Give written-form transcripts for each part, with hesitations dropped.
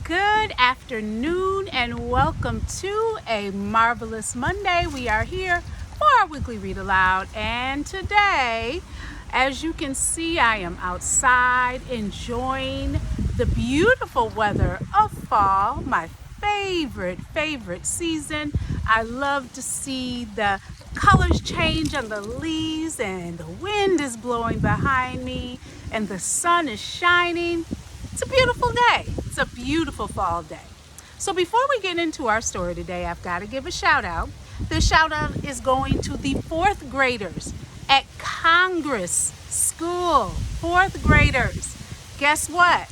Good afternoon and welcome to a marvelous Monday. We are here for our weekly read aloud, and today, as you can see, I am outside enjoying the beautiful weather of fall, my favorite season. I love to see the colors change on the leaves, and the wind is blowing behind me and the sun is shining. It's a beautiful day. It's a beautiful fall day. So before we get into our story today, I've got to give a shout out. This shout out is going to the fourth graders at Congress School. Fourth graders. Guess what?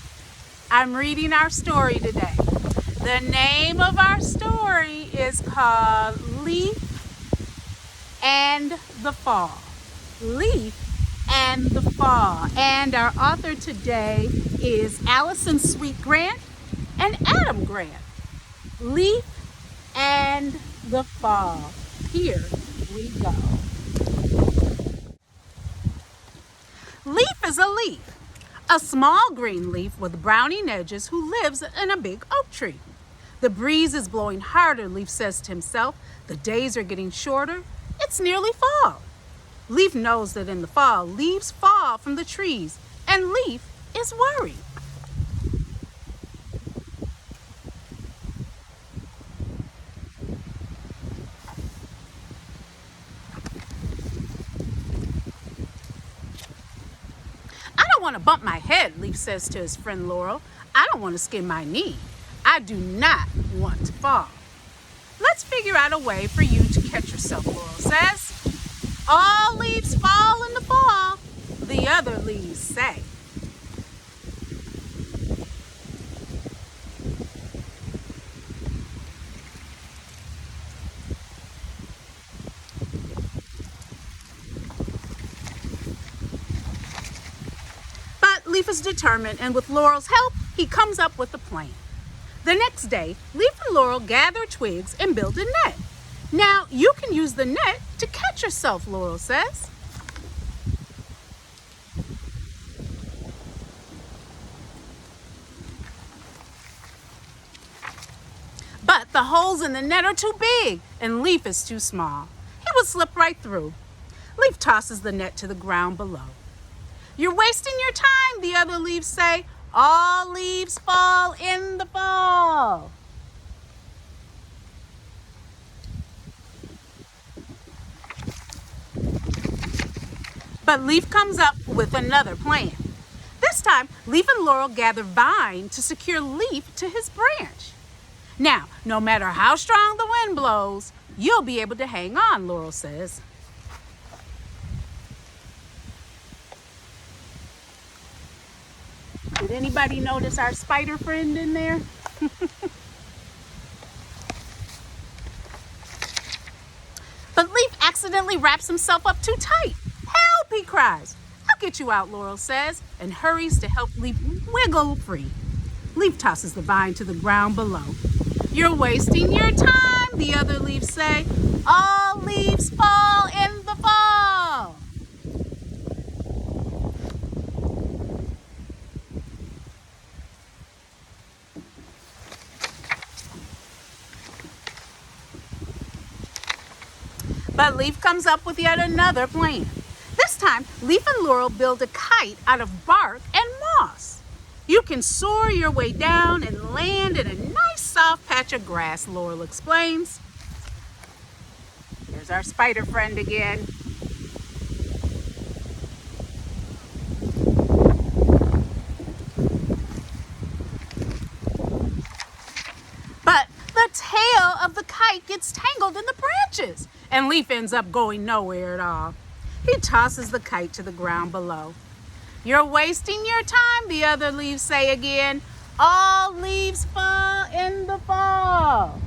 I'm reading our story today. The name of our story is called Leif and the Fall. Leif and the Fall. And our author today is Allison Sweet Grant and Adam Grant. Leif and the Fall. Here we go. Leif is a leaf, a small green leaf with browning edges who lives in a big oak tree. The breeze is blowing harder, Leif says to himself. The days are getting shorter. It's nearly fall. Leif knows that in the fall, leaves fall from the trees, and Leif is worried. I don't want to bump my head, Leif says to his friend Laurel. I don't want to skin my knee. I do not want to fall. Let's figure out a way for you to catch yourself, Laurel says. All leaves fall in the fall, the other leaves say. But Leif is determined, and with Laurel's help, he comes up with a plan. The next day, Leif and Laurel gather twigs and build a net. Now, you can use the net to catch yourself, Laurel says. But the holes in the net are too big, and Leif is too small. He would slip right through. Leif tosses the net to the ground below. You're wasting your time, the other leaves say. All leaves fall in the fall. But Leif comes up with another plan. This time, Leif and Laurel gather vine to secure Leif to his branch. Now, no matter how strong the wind blows, you'll be able to hang on, Laurel says. Did anybody notice our spider friend in there? But Leif accidentally wraps himself up too tight. Help, he cries. I'll get you out, Laurel says, and hurries to help Leif wiggle free. Leif tosses the vine to the ground below. You're wasting your time, the other leaves say. All leaves fall in the fall. But Leif comes up with yet another plan. This time, Leif and Laurel build a kite out of bark and moss. You can soar your way down and land in a nice soft patch of grass, Laurel explains. Here's our spider friend again. But the tail of the kite gets tangled in the branches, and Leif ends up going nowhere at all. He tosses the kite to the ground below. You're wasting your time, the other leaves say again. All leaves fall in the fall.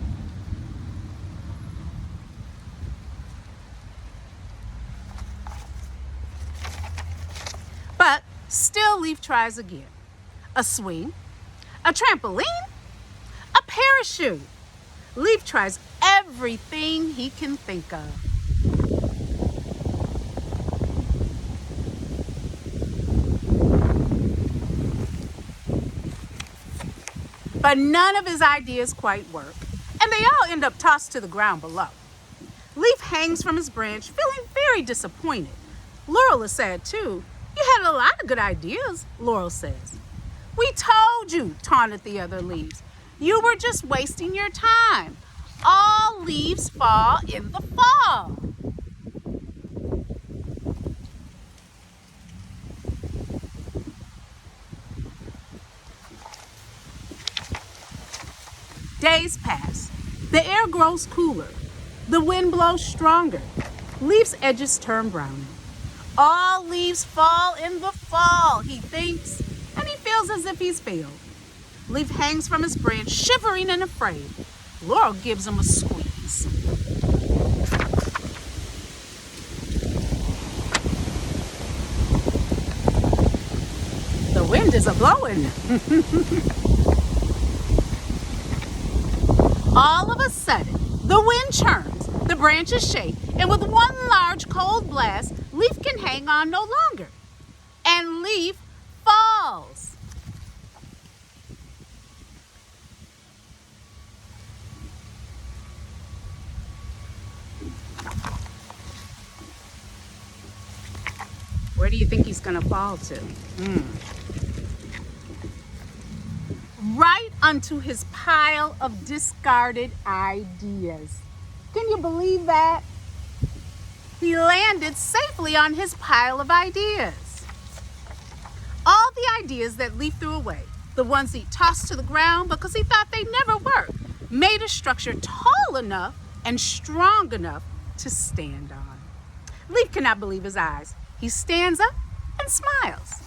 But still Leif tries again. A swing, a trampoline, a parachute. Leif tries everything he can think of. But none of his ideas quite work, and they all end up tossed to the ground below. Leif hangs from his branch, feeling very disappointed. Laurel is sad too. You had a lot of good ideas, Laurel says. We told you, taunted the other leaves. You were just wasting your time. All leaves fall in the fall. Days pass. The air grows cooler. The wind blows stronger. Leaf's edges turn browner. All leaves fall in the fall, he thinks, and he feels as if he's failed. Leif hangs from his branch, shivering and afraid. Laurel gives him a squeeze. The wind is a-blowing. All of a sudden, the wind churns, the branches shake, and with one large cold blast, Leif can hang on no longer. And Leif falls. Where do you think he's going to fall to? Right onto his pile of discarded ideas. Can you believe that? He landed safely on his pile of ideas. All the ideas that Leif threw away, the ones he tossed to the ground because he thought they'd never work, made a structure tall enough and strong enough to stand on. Leif cannot believe his eyes. He stands up and smiles.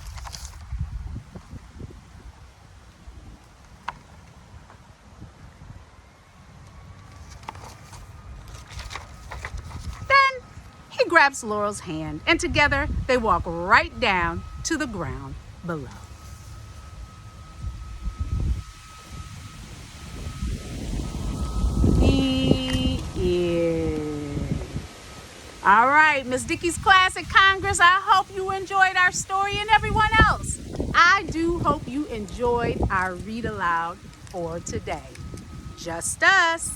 Then he grabs Laurel's hand, and together they walk right down to the ground below. The end. All right, Miss Dickey's class at Congress, I hope you enjoyed our story, and everyone else. I do hope you enjoyed our read aloud for today. Just us.